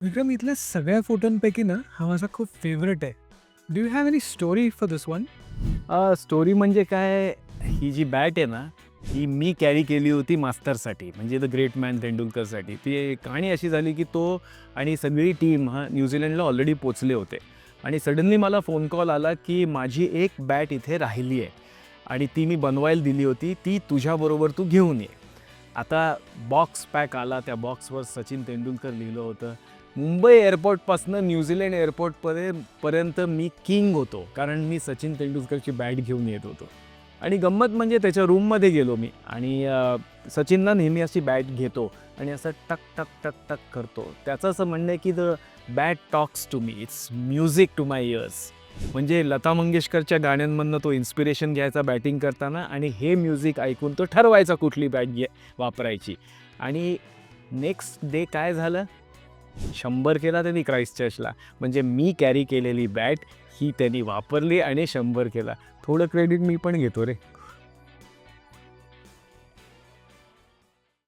विक्रम, इथल्या सगळ्या फोटोंपैकी ना हा माझा खूप फेवरेट आहे. Do you have any story for this one? Story म्हणजे काय, ही जी बॅट आहे ना, ही मी कॅरी केली होती मास्तरसाठी, म्हणजे द ग्रेट मॅन तेंडुलकरसाठी. ती कहाणी अशी झाली की तो आणि सगळी टीम न्यूझीलंडला ऑलरेडी पोचले होते आणि सडनली मला फोन कॉल आला की माझी एक बॅट इथे राहिली आहे आणि ती मी बनवायला दिली होती, ती तुझ्याबरोबर तू घेऊन ये. आता बॉक्स पॅक आला, त्या बॉक्सवर सचिन तेंडुलकर लिहिलं होतं. मुंबई एअरपोर्टपासून न्यूझीलंड एअरपोर्टपर्यंत मी किंग होतो, कारण मी सचिन तेंडुलकरची बॅट घेऊन येत होतो. आणि गंमत म्हणजे त्याच्या रूममध्ये गेलो मी आणि सचिनला नेहमी अशी बॅट घेतो आणि असं टक टक टक टक करतो. त्याचं असं म्हणणं आहे की the bat talks to me, it's music to my ears. म्हणजे लता मंगेशकरच्या गाण्यांमधनं तो इन्स्पिरेशन घ्यायचा बॅटिंग करताना आणि हे म्युझिक ऐकून तो ठरवायचा कुठली बॅट वापरायची. आणि नेक्स्ट डे काय झालं, 100 केला त्यांनी क्राइस्टचर्चला. म्हणजे मी कॅरी केलेली बॅट ही त्यांनी वापरली आणि 100 केला. थोडं क्रेडिट मी पण घेतो रे.